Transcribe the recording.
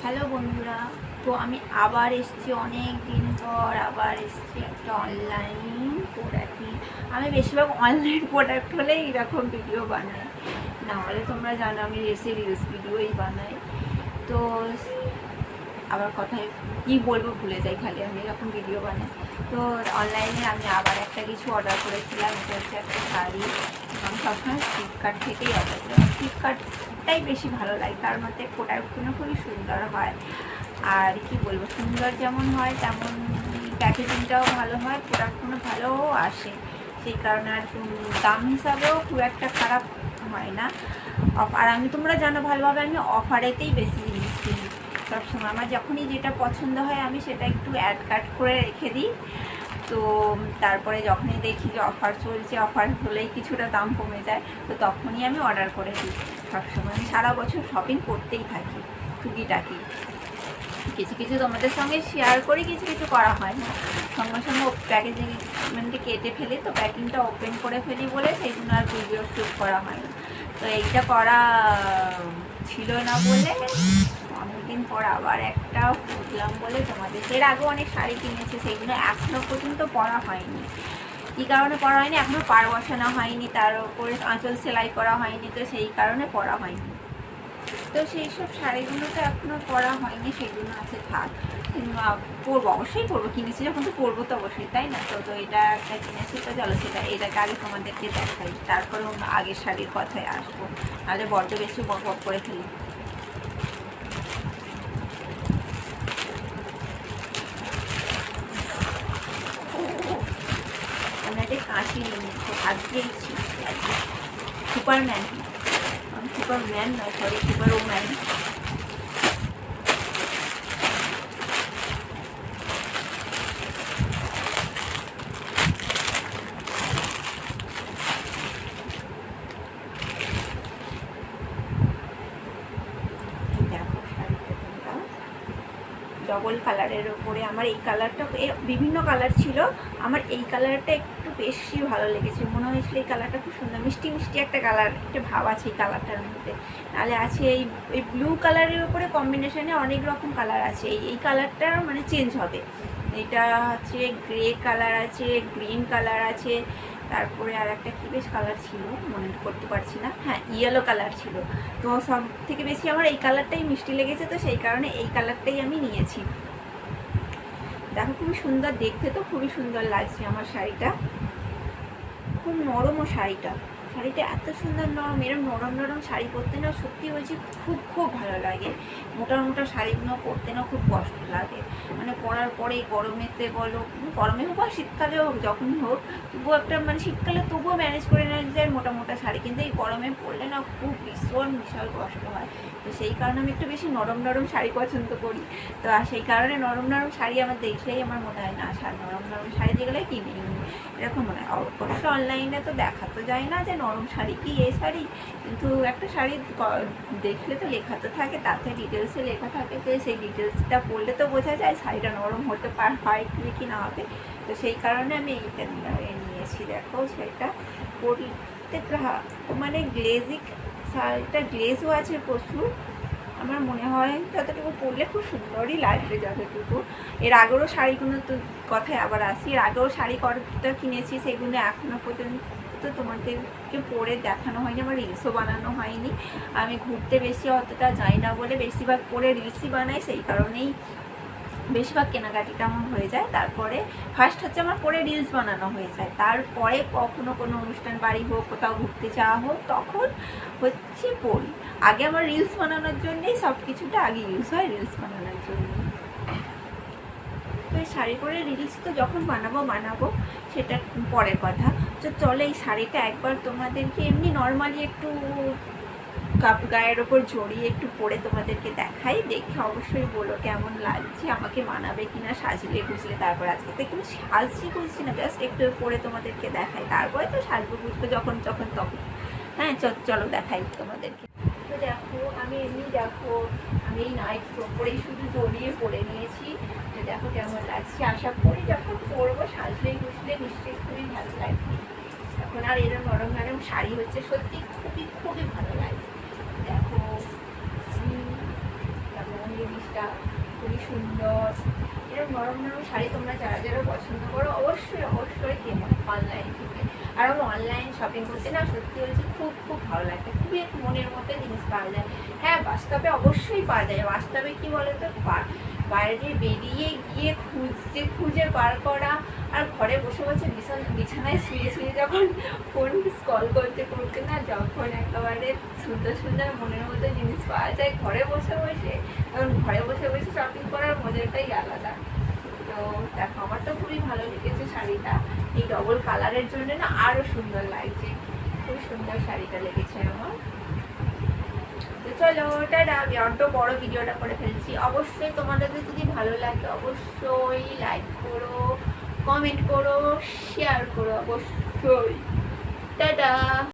Hello বন্ধুরা, তো আমি আবার এসেছি অনেক দিন পর। আবার এসেছি একটা অনলাইন প্রোডাক্ট নিয়ে। আমি বেশিরভাগ অনলাইন প্রোডাক্ট হলেই এরকম ভিডিও বানাই, না হলে তোমরা জানো আমি রিলস ভিডিওই বানাই। তো আবার কথায় কী বলবো ভুলে যাই, খালি আমি এরকম ভিডিও বানাই। তো অনলাইনে আমি আবার একটা কিছু অর্ডার করেছিলাম, এটা হচ্ছে একটা শাড়ি। আমি সবসময় ফ্লিপকার্ট থেকেই অর্ডার করি, ফ্লিপকার্টটাই বেশি ভালো লাগে, কারণ হচ্ছে প্রোডাক্টগুলো খুবই সুন্দর হয়। আর কি বলবো, সুন্দর যেমন হয় তেমন প্যাকেজিংটাও ভালো হয়, প্রোডাক্টগুলো ভালোও আসে, সেই কারণে। আর দাম হিসাবেও খুব একটা খারাপ হয় না। আর আমি তোমরা জানো ভালোভাবে, আমি অফারেতেই বেশি জিনিস কিনি সবসময়। আমার যখনই যেটা পছন্দ হয় আমি সেটা একটু অ্যাড কাট করে রেখে দিই। তো তারপরে যখনই দেখি যে অফার চলছে, অফার হলেই কিছুটা দাম কমে যায়, তো তখনই আমি অর্ডার করে দিই। সবসময় আমি সারা বছর শপিং করতেই থাকি টুকিটাকি। কিছু কিছু তোমাদের সঙ্গে শেয়ার করি, কিছু কিছু করা হয় না, সঙ্গে সঙ্গে প্যাকেজিং মানে কেটে ফেলি, তো প্যাকিংটা ওপেন করে ফেলি বলে সেই জন্য আর ভিডিও শ্যুট করা হয় না। তো এইটা করা ছিল না বলে অনেকদিন পর আবার একটা বুঝলাম বলে তোমাদের। এর আগেও অনেক শাড়ি কিনেছি, সেগুলো এখনও পর্যন্ত পরা হয়নি। কী কারণে পরা হয়নি, এখনও পাড় বসানো হয়নি, তার উপরে আঁচল সেলাই করা হয়নি, তো সেই কারণে পরা হয়নি। তো সেই সব শাড়িগুলো তো এখনও পরা হয়নি, সেগুলো আছে থাক। পরবো, অবশ্যই পরবো, কিনেছি যখন তো পরবো তো অবশ্যই, তাই না? তো এটা একটা কিনেছি, তো চলো এটাকে আগে তোমাদেরকে দেখাই, তারপরে আগের শাড়ির কথায় আসবো, নাহলে বড্ড বেশি বক করে ফেলি। আমি একটা কাঁচি নিয়ে নিচ্ছি, হাত দিয়েছি সুপারম্যান, সুপারম্যান নয়, সরি সুপার ওম্যান। ডবল কালারের ওপরে আমার এই কালারটা, বিভিন্ন কালার ছিল, আমার এই কালারটা একটু বেশি ভালো লেগেছে। মনে হয়েছিল এই কালারটা খুব সুন্দর, মিষ্টি মিষ্টি একটা কালার, একটা ভাব আছে এই কালারটার মধ্যে। নাহলে আছে এই ব্লু কালারের ওপরে কম্বিনেশনে অনেক রকম কালার আছে, এই কালারটা মানে চেঞ্জ হবে। এটা হচ্ছে গ্রে কালার আছে, গ্রিন কালার আছে, তারপরে আর একটা কী বেশ কালার ছিল মনে করতে পারছি না, হ্যাঁ ইয়েলো কালার ছিল। তো সব থেকে বেশি আমার এই কালারটাই মিষ্টি লেগেছে, তো সেই কারণে এই কালারটাই আমি নিয়েছি। দেখো খুবই সুন্দর দেখতে, তো খুবই সুন্দর লাগছে আমার শাড়িটা, খুব নরমও শাড়িটা এত সুন্দর নরম। এরকম নরম নরম শাড়ি পরতে না সত্যি বলছি খুব খুব ভালো লাগে। মোটা মোটা শাড়িগুলো পরতে না খুব কষ্ট লাগে, মানে পরার পরে গরমেতে বলো, গরমে হোক বা শীতকালে হোক, যখনই হোক, তবুও একটা মানে শীতকালে তবুও ম্যানেজ করে নেওয়া যায় মোটা মোটা শাড়ি, কিন্তু এই গরমে পরলে না খুব ভীষণ বিশাল কষ্ট হয়। তো সেই কারণে আমি একটু বেশি নরম নরম শাড়ি পছন্দ করি। তো আর সেই কারণে নরম নরম শাড়ি আমার দেখলেই আমার মনে হয় না নরম নরম শাড়ি যেগুলো কিনে এরকম মনে হয়। অবশ্য অনলাইনে তো দেখা তো যায় না যে নরম শাড়ি কি এ শাড়ি, কিন্তু একটা শাড়ি দেখলে তো লেখা তো থাকে, তাতে ডিটেলসে লেখা থাকে, তো সেই ডিটেলসটা পড়লে তো বোঝা যায় শাড়িটা নরম হতে হয় কি না হবে। তো সেই কারণে আমি এইটা নিয়েছি। দেখো সেটা পরতে মানে গ্লেজিক শাড়িটা, গ্লেজও আছে প্রচুর। আমার মনে হয় যতটুকু পরলে খুব সুন্দরই লাগবে যতটুকু। এর আগেরও শাড়িগুলো তো কথায় আবার আসি, এর আগেও শাড়ি কতটা কিনেছি, সেগুলো এখনও পর্যন্ত তোমাদেরকে পরে দেখানো হয়নি, আমার রিলসও বানানো হয়নি। আমি ঘুরতে বেশি অতটা যাই না বলে বেশিরভাগ পরে রিলসই বানাই, সেই কারণেই বেশিরভাগ কেনাকাটিটা আমার হয়ে যায়। তারপরে ফার্স্ট হচ্ছে আমার পরে রিলস বানানো হয়ে যায়, তারপরে কখনো কোনো অনুষ্ঠান বাড়ি হোক, কোথাও ঘুরতে যাওয়া হোক, তখন হচ্ছে পরি। আগে আমার রিলস বানানোর জন্যেই সব কিছুটা আগে ইউজ হয়, রিলস বানানোর জন্য। তো এই শাড়ি পরে রিলস তো যখন বানাবো সেটা পরের কথা। তো চলে এই শাড়িটা একবার তোমাদেরকে এমনি নর্মালি একটু গায়ের ওপর জড়িয়ে একটু পরে তোমাদেরকে দেখাই, দেখে অবশ্যই বলো কেমন লাগছে, আমাকে মানাবে কিনা সাজলে গুজলে। তারপর আজকে তো কিন্তু সাজছি গুজছি না, জাস্ট একটু পরে তোমাদেরকে দেখাই, তারপরে তো সাজবো বুঝবো যখন তখন। হ্যাঁ চলো দেখাই তোমাদেরকে। তো দেখো আমি এমনি দেখো আমি এই নাইট পরেই শুধু জড়িয়ে পরে নিয়েছি, তো দেখো কেমন লাগছে। আশা করি যখন পরবো সাজলে গুজলে নিশ্চয়ই খুবই ভালো লাগবে। এখন আর এরকম নরম নরম শাড়ি হচ্ছে সত্যি খুবই খুবই ভালো লাগে। দেখো জিনিসটা খুবই সুন্দর। এরকম নরম নরম শাড়ি তোমরা যারা যারা পছন্দ করো অবশ্যই অবশ্যই কেনো অনলাইন থেকে। আর আমার অনলাইন শপিং করতে না সত্যি বলছি খুব খুব ভালো লাগে, খুবই মনের মতো জিনিস পাওয়া যায়। হ্যাঁ বাস্তবে অবশ্যই পাওয়া যায়, বাস্তবে কি বলো তো বাইরে বেরিয়ে গিয়ে খুঁজে বার করা আর ঘরে বসে বসে বিছানায় শুয়ে শুয়ে যখন ফোন স্ক্রল করতে করতে না যখন একেবারে সুন্দর সুন্দর মনের মতো জিনিস পাওয়া যায় ঘরে বসে বসে, তখন ঘরে বসে বসে শপিং করার মজাটাই আলাদা। তো দেখো আমার তো খুবই ভালো লেগেছে শাড়িটা, এই ডবল কালারের জন্য না আরো সুন্দর লাগছে, খুব সুন্দর শাড়িটা লেগেছে আমার। তো চলো টাটা, আমি অত বড় ভিডিওটা করে ফেলছি। অবশ্যই তোমাদের যদি ভালো লাগে অবশ্যই লাইক করো, কমেন্ট করো, শেয়ার করো অবশ্যই। টাটা।